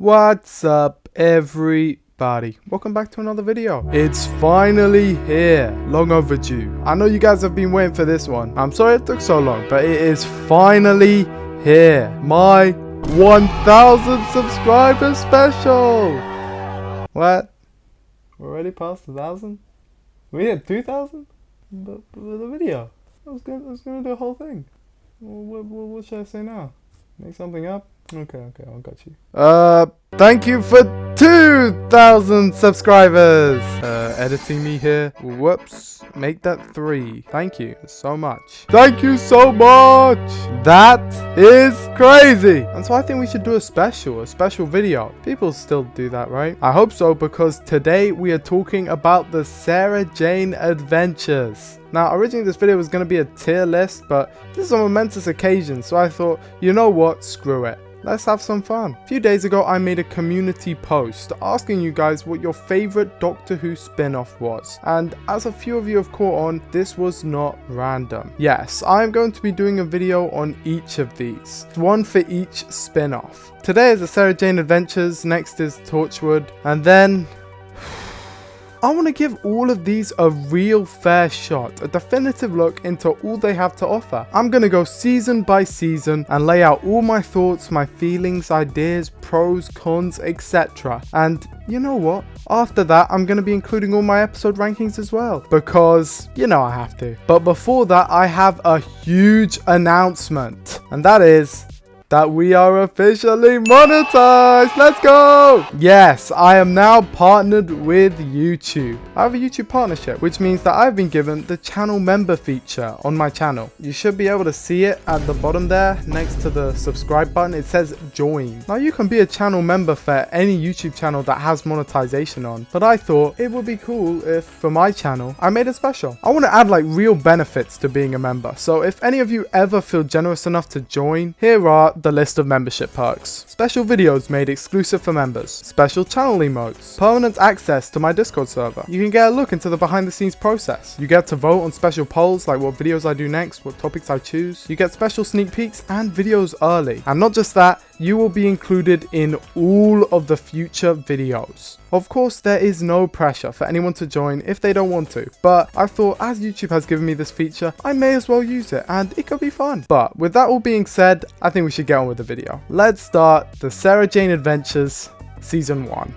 What's up, everybody? Welcome back to another video. It's finally here. Long overdue. I know you guys have been waiting for this one. I'm sorry it took so long, but it is finally here. My 1000 subscriber special. What? We're already past 1,000? We hit 2,000? But with the video. I was gonna do the whole thing. What should I say now? Make something up? Okay, I got you. Thank you for 2,000 subscribers. Editing me here. Whoops. Make that 3. Thank you so much. Thank you so much. That is crazy. And so I think we should do a special video. People still do that, right? I hope so, because today we are talking about the Sarah Jane Adventures. Now, originally this video was going to be a tier list, but this is a momentous occasion, so I thought, you know what, screw it. Let's have some fun. A few days ago, I made a community post asking you guys what your favorite Doctor Who spin-off was. And as a few of you have caught on, this was not random. Yes, I'm going to be doing a video on each of these. One for each spin-off. Today is the Sarah Jane Adventures, next is Torchwood, and then I want to give all of these a real fair shot, a definitive look into all they have to offer. I'm going to go season by season and lay out all my thoughts, my feelings, ideas, pros, cons, etc. And you know what? After that, I'm going to be including all my episode rankings as well, because, you know, I have to. But before that, I have a huge announcement, and that is that we are officially monetized. Let's go. Yes, I am now partnered with YouTube. I have a YouTube partnership, which means that I've been given the channel member feature on my channel. You should be able to see it at the bottom there next to the subscribe button. It says join. Now you can be a channel member for any YouTube channel that has monetization on, but I thought it would be cool if for my channel I made it special. I want to add like real benefits to being a member. So if any of you ever feel generous enough to join, here are the list of membership perks. Special videos made exclusive for members, special channel emotes, permanent access to my Discord server. You can get a look into the behind the scenes process. You get to vote on special polls like what videos I do next, what topics I choose. You get special sneak peeks and videos early. And not just that, you will be included in all of the future videos. Of course, there is no pressure for anyone to join if they don't want to, but I thought as YouTube has given me this feature, I may as well use it and it could be fun. But with that all being said, I think we should get on with the video. Let's start the Sarah Jane Adventures Season 1.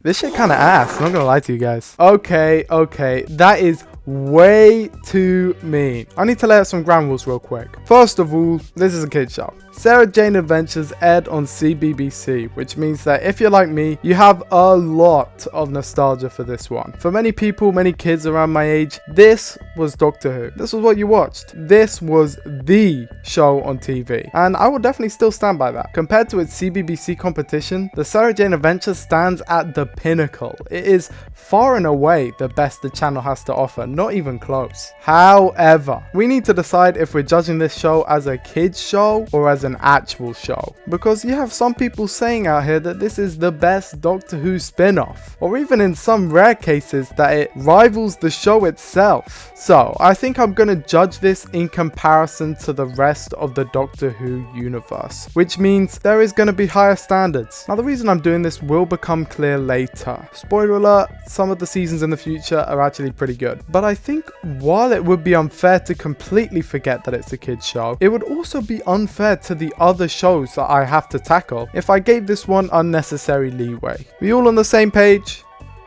This shit kinda ass, I'm not gonna lie to you guys. Okay, that is way too mean. I need to lay out some ground rules real quick. First of all, this is a kid's show. Sarah Jane Adventures aired on CBBC, which means that if you're like me, you have a lot of nostalgia for this one. For many people, many kids around my age, this was Doctor Who. This was what you watched. This was the show on TV. And I will definitely still stand by that. Compared to its CBBC competition, the Sarah Jane Adventures stands at the pinnacle. It is far and away the best the channel has to offer, not even close. However, we need to decide if we're judging this show as a kids show or as an actual show, because you have some people saying out here that this is the best Doctor Who spin-off, or even in some rare cases that it rivals the show itself. So I think I'm gonna judge this in comparison to the rest of the Doctor Who universe, which means there is gonna be higher standards. Now the reason I'm doing this will become clear later. Spoiler alert, some of the seasons in the future are actually pretty good, but I think while it would be unfair to completely forget that it's a kids show, it would also be unfair to the other shows that I have to tackle if I gave this one unnecessary leeway. We all on the same page?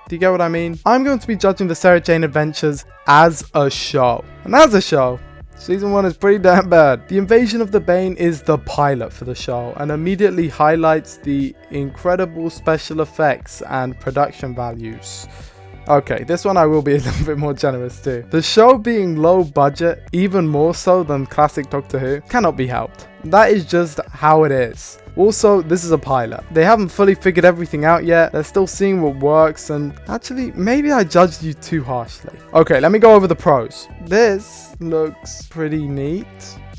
Do you get what I mean? I'm going to be judging the Sarah Jane Adventures as a show. And as a show, Season 1 is pretty damn bad. The Invasion of the Bane is the pilot for the show and immediately highlights the incredible special effects and production values. Okay, this one I will be a little bit more generous too. The show being low budget, even more so than classic Doctor Who, cannot be helped. That is just how it is. Also, this is a pilot. They haven't fully figured everything out yet. They're still seeing what works, and actually, maybe I judged you too harshly. Okay, let me go over the pros. This looks pretty neat,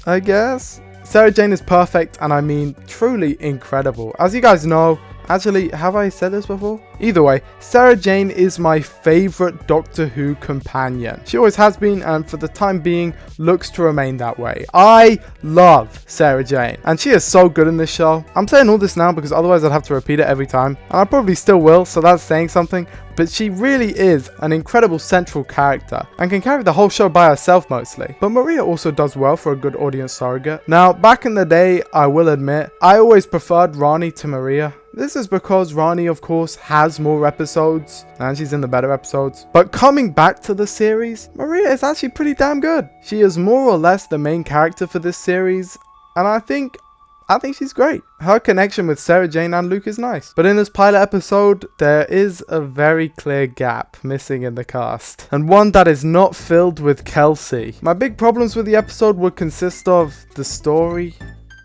I guess. Sarah Jane is perfect, and I mean truly incredible. As you guys know, Actually, have I said this before? Either way, Sarah Jane is my favorite Doctor Who companion. She always has been, and for the time being looks to remain that way. I love Sarah Jane, and she is so good in this show. I'm saying all this now because otherwise I'd have to repeat it every time, and I probably still will, so that's saying something. But she really is an incredible central character and can carry the whole show by herself mostly. But Maria also does well for a good audience surrogate. Now, back in the day, I will admit, I always preferred Rani to Maria. This is because Rani, of course, has more episodes and she's in the better episodes. But coming back to the series, Maria is actually pretty damn good. She is more or less the main character for this series, and I think she's great. Her connection with Sarah Jane and Luke is nice. But in this pilot episode, there is a very clear gap missing in the cast, and one that is not filled with Kelsey. My big problems with the episode would consist of the story,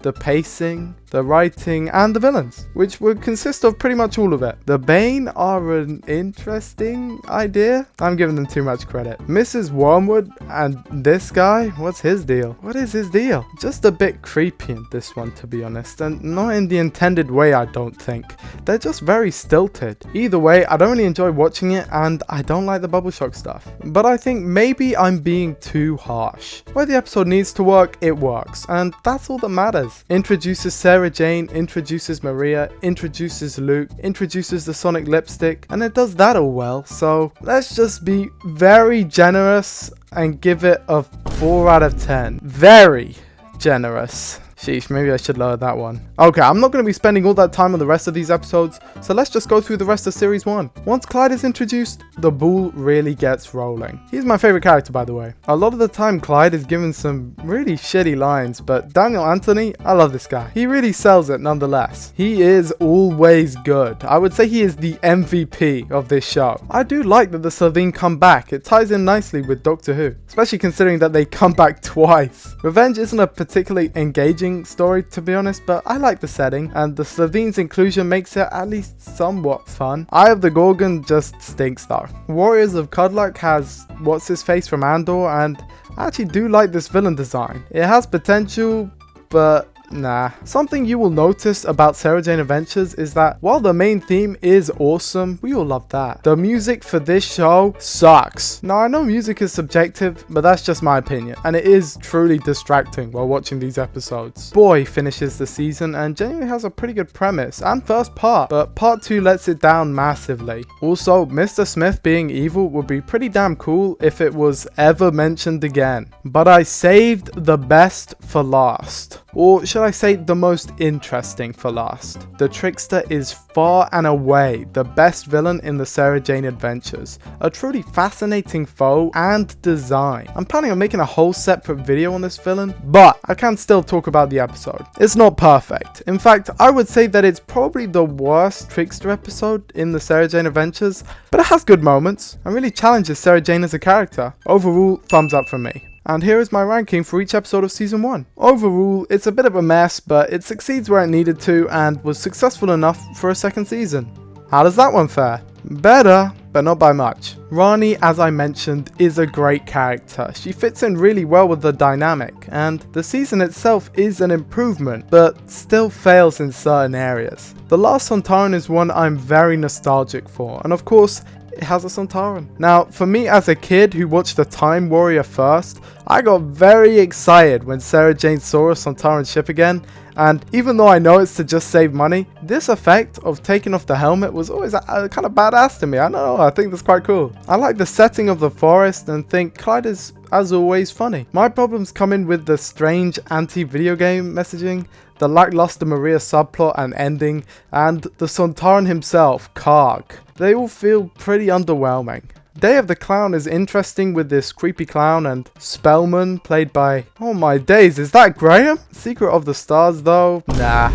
the pacing, the writing, and the villains, which would consist of pretty much all of it. The Bane are an interesting idea. I'm giving them too much credit. Mrs. Wormwood and this guy, what's his deal? What is his deal? Just a bit creepy in this one, to be honest, and not in the intended way, I don't think. They're just very stilted. Either way, I don't really enjoy watching it, and I don't like the bubble shock stuff. But I think maybe I'm being too harsh. Where the episode needs to work, it works, and that's all that matters. Introduces Sarah Jane, introduces Maria, introduces Luke, introduces the Sonic lipstick, and it does that all well. So let's just be very generous and give it a 4 out of 10. Very generous. Sheesh, maybe I should lower that one. Okay, I'm not going to be spending all that time on the rest of these episodes, so let's just go through the rest of Series 1. Once Clyde is introduced, the ball really gets rolling. He's my favorite character, by the way. A lot of the time, Clyde is given some really shitty lines, but Daniel Anthony, I love this guy. He really sells it nonetheless. He is always good. I would say he is the MVP of this show. I do like that the Slitheen come back. It ties in nicely with Doctor Who, especially considering that they come back twice. Revenge isn't a particularly engaging story, to be honest, but I like the setting, and the Slitheen's inclusion makes it at least somewhat fun. Eye of the Gorgon just stinks though. Warriors of Cudluck has what's his face from Andor, and I actually do like this villain design. It has potential, but nah. Something you will notice about Sarah Jane Adventures is that while the main theme is awesome, we all love that, the music for this show sucks. Now I know music is subjective, but that's just my opinion, and it is truly distracting while watching these episodes. Boy finishes the season and genuinely has a pretty good premise and first part, but part 2 lets it down massively. Also, Mr. Smith being evil would be pretty damn cool if it was ever mentioned again. But I saved the best for last. Or should I say the most interesting for last. The Trickster is far and away the best villain in the Sarah Jane Adventures. A truly fascinating foe and design. I'm planning on making a whole separate video on this villain, but I can still talk about the episode. It's not perfect. In fact, I would say that it's probably the worst Trickster episode in the Sarah Jane Adventures, but it has good moments and really challenges Sarah Jane as a character. Overall, thumbs up from me. And here is my ranking for each episode of Season 1. Overall, it's a bit of a mess, but it succeeds where it needed to and was successful enough for a second season. How does that one fare? Better, but not by much. Rani, as I mentioned, is a great character. She fits in really well with the dynamic, and the season itself is an improvement, but still fails in certain areas. The Last Sontaran is one I'm very nostalgic for, and of course, it has a Sontaran. Now, for me as a kid who watched the Time Warrior first, I got very excited when Sarah Jane saw a Sontaran ship again, and even though I know it's to just save money, this effect of taking off the helmet was always kind of badass to me. I don't know, I think that's quite cool. I like the setting of the forest and think Clyde is, as always, funny. My problems come in with the strange anti-video game messaging, the lackluster Maria subplot and ending, and the Sontaran himself, Karg. They all feel pretty underwhelming. Day of the Clown is interesting with this creepy clown and Spellman played by, oh my days, is that Graham? Secret of the Stars though? Nah.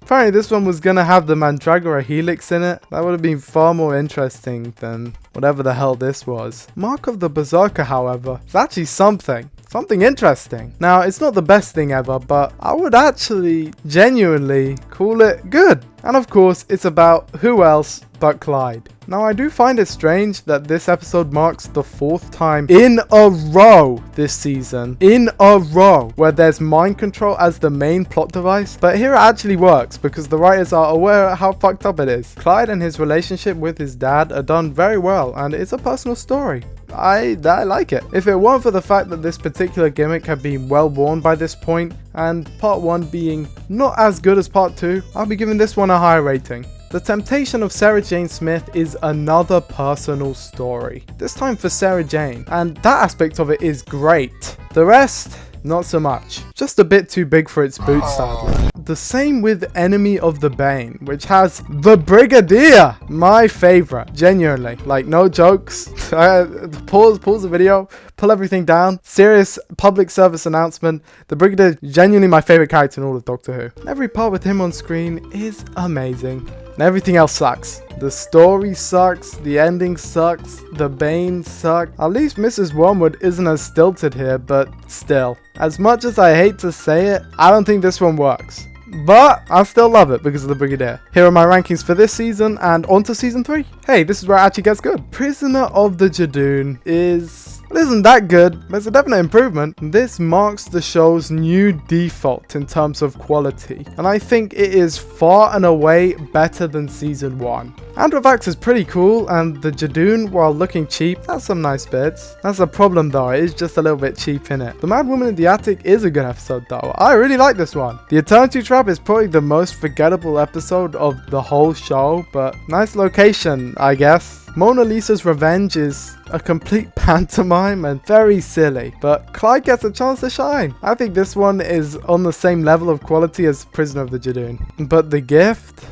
Apparently this one was gonna have the Mandragora Helix in it. That would have been far more interesting than whatever the hell this was. Mark of the Berserker, however, is actually something. something interesting. Now, it's not the best thing ever, but I would actually genuinely call it good. And of course, it's about who else but Clyde. Now, I do find it strange that this episode marks the 4th time in a row this season, where there's mind control as the main plot device. But here it actually works because the writers are aware how fucked up it is. Clyde and his relationship with his dad are done very well, and it's a personal story. I like it. If it weren't for the fact that this particular gimmick had been well worn by this point, and part 1 being not as good as part 2, I'll be giving this one a higher rating. The Temptation of Sarah Jane Smith is another personal story, this time for Sarah Jane, and that aspect of it is great. The rest, not so much. Just a bit too big for its boots, sadly. The same with Enemy of the Bane, which has the Brigadier, my favorite, genuinely. Like, no jokes. Pause the video, pull everything down. Serious public service announcement. The Brigadier, genuinely my favorite character in all of Doctor Who. Every part with him on screen is amazing. And everything else sucks. The story sucks, the ending sucks, the Bane sucks. At least Mrs. Wormwood isn't as stilted here, but still. As much as I hate to say it, I don't think this one works. But I still love it because of the Brigadier. Here are my rankings for this season and on to season 3. Hey, this is where it actually gets good. Prisoner of the Judoon isn't that good, but it's a definite improvement. This marks the show's new default in terms of quality, and I think it is far and away better than season 1. Androvax is pretty cool, and the Judoon, while looking cheap, has some nice bits. That's a problem though, it is just a little bit cheap innit. The Mad Woman in the Attic is a good episode though, I really like this one. The Eternity Trap is probably the most forgettable episode of the whole show, but nice location, I guess. Mona Lisa's Revenge is a complete pantomime and very silly, but Clyde gets a chance to shine. I think this one is on the same level of quality as Prisoner of the Judoon. But The Gift,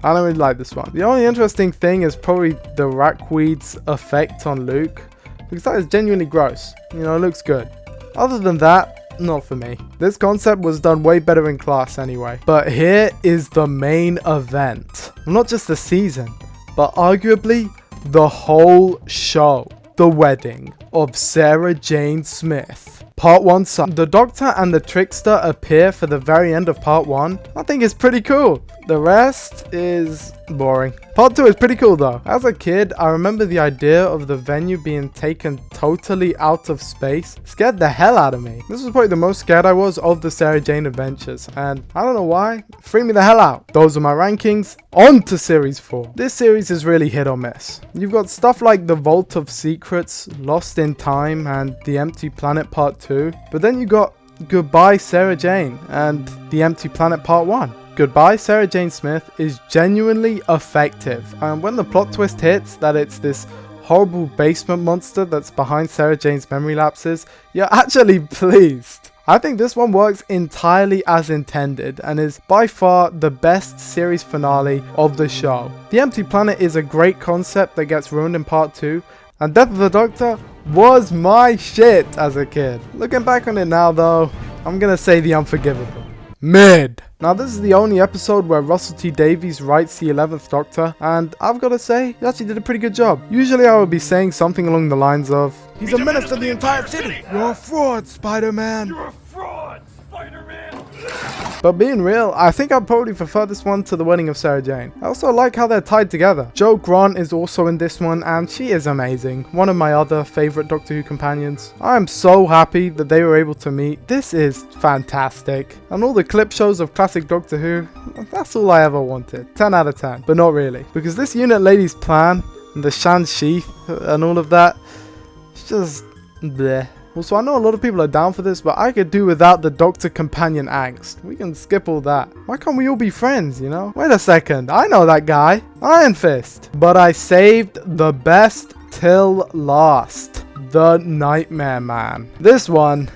I don't really like this one. The only interesting thing is probably the racweed's effect on Luke, because that is genuinely gross. You know, it looks good. Other than that, not for me. This concept was done way better in Class anyway. But here is the main event. Not just the season, but arguably the whole show. The wedding of Sarah Jane Smith. Part 1 sucks. The Doctor and the Trickster appear for the very end of part 1. I think it's pretty cool. The rest is boring. Part 2 is pretty cool though. As a kid, I remember the idea of the venue being taken totally out of space scared the hell out of me. This was probably the most scared I was of the Sarah Jane adventures, and I don't know why, freaked me the hell out. Those are my rankings. On to series 4. This series is really hit or miss. You've got stuff like the Vault of Secrets, Lost in Time, and The Empty Planet Part 2, but then you got Goodbye Sarah Jane and The Empty Planet Part 1. Goodbye Sarah Jane Smith is genuinely effective, and when the plot twist hits that it's this horrible basement monster that's behind Sarah Jane's memory lapses, you're actually pleased. I think this one works entirely as intended and is by far the best series finale of the show. The Empty Planet is a great concept that gets ruined in part 2, and Death of the Doctor was my shit as a kid. Looking back on it now though, I'm gonna say the unforgivable. Mid. Now this is the only episode where Russell T Davies writes the 11th Doctor, and I've got to say, he actually did a pretty good job. Usually I would be saying something along the lines of, "He's a menace to the entire city! You're a fraud, Spider-Man! You're a fraud, Spider-Man!" But being real, I think I'd probably prefer this one to The Wedding of Sarah Jane. I also like how they're tied together. Jo Grant is also in this one, and she is amazing. One of my other favourite Doctor Who companions. I am so happy that they were able to meet. This is fantastic. And all the clip shows of classic Doctor Who, that's all I ever wanted. 10 out of 10. But not really. Because this Unit Lady's plan, and the Shan Sheath, and all of that, it's just bleh. Also, I know a lot of people are down for this, but I could do without the Doctor companion angst. We can skip all that. Why can't we all be friends, you know? Wait a second, I know that guy. Iron Fist. But I saved the best till last. The Nightmare Man. This one,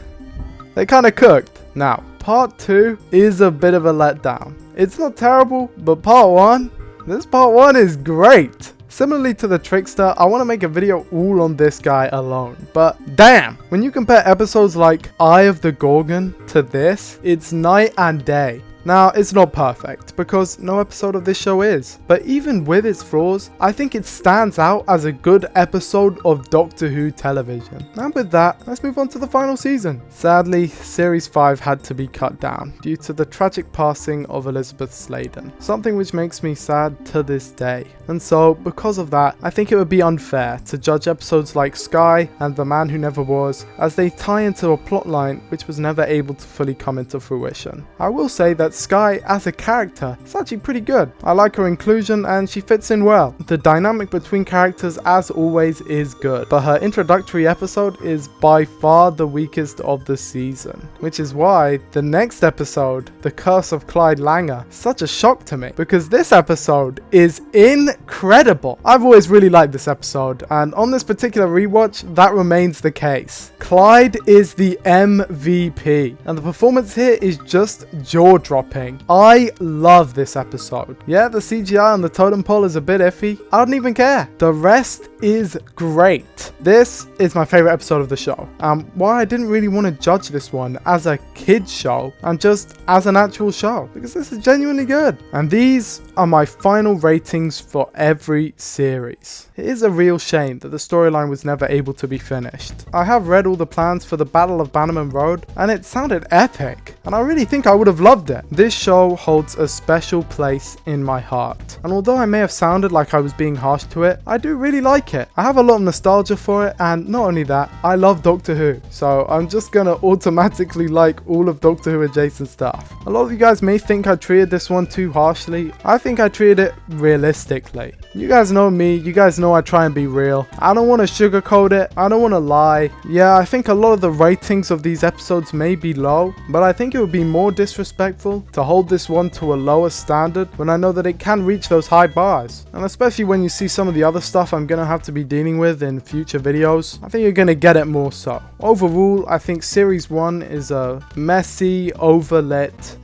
they kind of cooked. Now, part 2 is a bit of a letdown. It's not terrible, but part 1, this part 1 is great. Similarly to the Trickster, I want to make a video all on this guy alone, but damn, when you compare episodes like Eye of the Gorgon to this, it's night and day. Now, it's not perfect, because no episode of this show is, but even with its flaws, I think it stands out as a good episode of Doctor Who television. And with that, let's move on to the final season. Sadly, Series 5 had to be cut down due to the tragic passing of Elizabeth Sladen, something which makes me sad to this day. And so, because of that, I think it would be unfair to judge episodes like Sky and The Man Who Never Was, as they tie into a plotline which was never able to fully come into fruition. I will say that Sky as a character is actually pretty good. I like her inclusion and she fits in well. The dynamic between characters as always is good, but her introductory episode is by far the weakest of the season, which is why the next episode, The Curse of Clyde Langer, is such a shock to me, because this episode is incredible. I've always really liked this episode, and on this particular rewatch, that remains the case. Clyde is the MVP, and the performance here is just jaw-dropping. I love this episode. Yeah, the CGI on the totem pole is a bit iffy. I don't even care. The rest is great. This is my favorite episode of the show. Why I didn't really want to judge this one as a kid's show and just as an actual show, because this is genuinely good. And these are my final ratings for every series. It is a real shame that the storyline was never able to be finished. I have read all the plans for the Battle of Bannerman Road, and it sounded epic, and I really think I would have loved it. This show holds a special place in my heart, and although I may have sounded like I was being harsh to it, I do really like it. I have a lot of nostalgia for it, and not only that, I love Doctor Who, so I'm just gonna automatically like all of Doctor Who adjacent stuff. A lot of you guys may think I treated this one too harshly. I think I treated it realistically. You guys know me, you guys know I try and be real. I don't want to sugarcoat it, I don't want to lie. Yeah, I think a lot of the ratings of these episodes may be low, but I think it would be more disrespectful to hold this one to a lower standard when I know that it can reach those high bars. And especially when you see some of the other stuff I'm gonna have to be dealing with in future videos, I think you're gonna get it more so. Overall, I think Series 1 is a messy, overlit,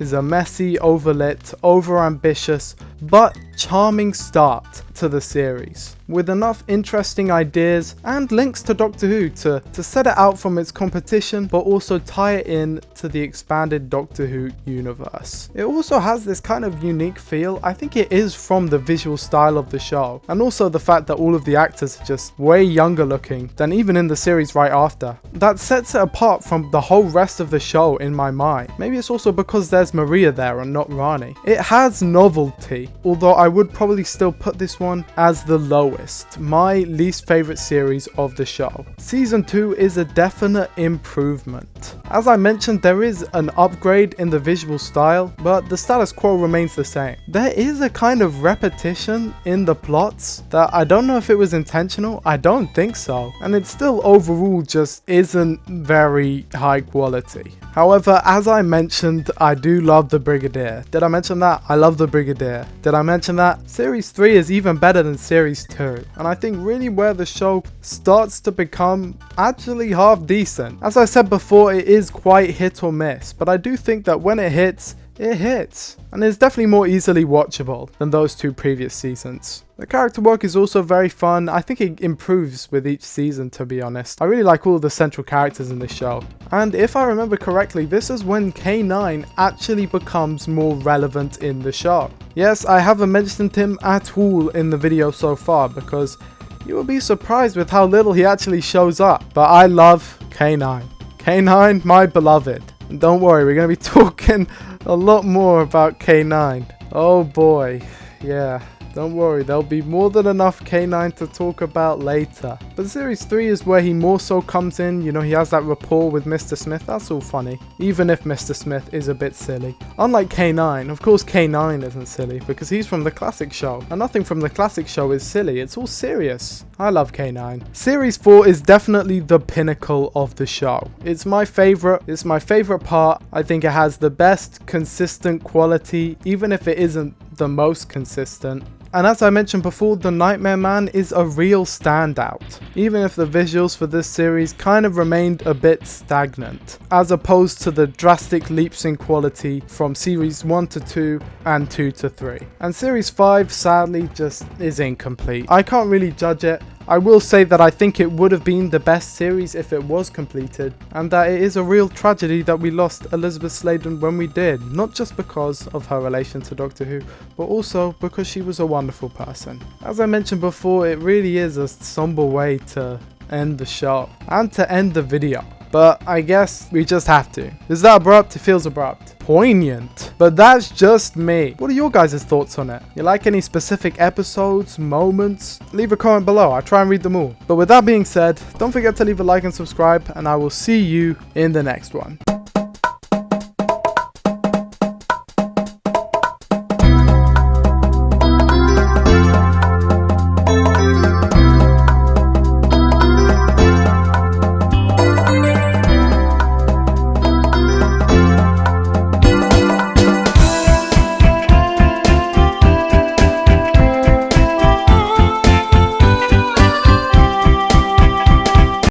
over-ambitious, but charming start to the series, with enough interesting ideas and links to Doctor Who to set it out from its competition, but also tie it in to the expanded Doctor Who universe. It also has this kind of unique feel. I think it is from the visual style of the show, and also the fact that all of the actors are just way younger looking than even in the series right after. That sets it apart from the whole rest of the show in my mind. Maybe it's also because there's Maria there and not Rani. It has novelty, although I would probably still put this one as the lowest, my least favorite series of the show. Season 2 is a definite improvement. As I mentioned, there is an upgrade in the visual style, but the status quo remains the same. There is a kind of repetition in the plots that I don't know if it was intentional, I don't think so, and it still overall just isn't very high quality. However, as I mentioned, I do love the Brigadier. Did I mention that? I love the Brigadier. Did I mention that? Series 3 is even better than Series 2, and I think really where the show starts to become actually half decent. As I said before, it is quite hit or miss, but I do think that when it hits, and is definitely more easily watchable than those two previous seasons. The character work is also very fun. I think it improves with each season, to be honest. I really like all the central characters in this show. And if I remember correctly, this is when K9 actually becomes more relevant in the show. Yes, I haven't mentioned him at all in the video so far, because you will be surprised with how little he actually shows up. But I love K9. K9, my beloved. And don't worry, we're going to be talking a lot more about K9. Oh boy, yeah. Don't worry, there'll be more than enough K9 to talk about later. But Series 3 is where he more so comes in. You know, he has that rapport with Mr. Smith. That's all funny, even if Mr. Smith is a bit silly. Unlike K9, of course K9 isn't silly because he's from the classic show. And nothing from the classic show is silly, it's all serious. I love K9. Series 4 is definitely the pinnacle of the show. It's my favorite part. I think it has the best consistent quality, even if it isn't the most consistent. And as I mentioned before, the Nightmare Man is a real standout, even if the visuals for this series kind of remained a bit stagnant, as opposed to the drastic leaps in quality from Series 1 to 2 and 2 to 3. And Series 5 sadly just is incomplete. I can't really judge it. I will say that I think it would have been the best series if it was completed, and that it is a real tragedy that we lost Elizabeth Sladen when we did, not just because of her relation to Doctor Who, but also because she was a wonderful person. As I mentioned before, it really is a somber way to end the show and to end the video, but I guess we just have to. Is that abrupt? It feels abrupt. Poignant. But that's just me. What are your guys' thoughts on it? You like any specific episodes, moments? Leave a comment below. I try and read them all. But with that being said, don't forget to leave a like and subscribe, and I will see you in the next one.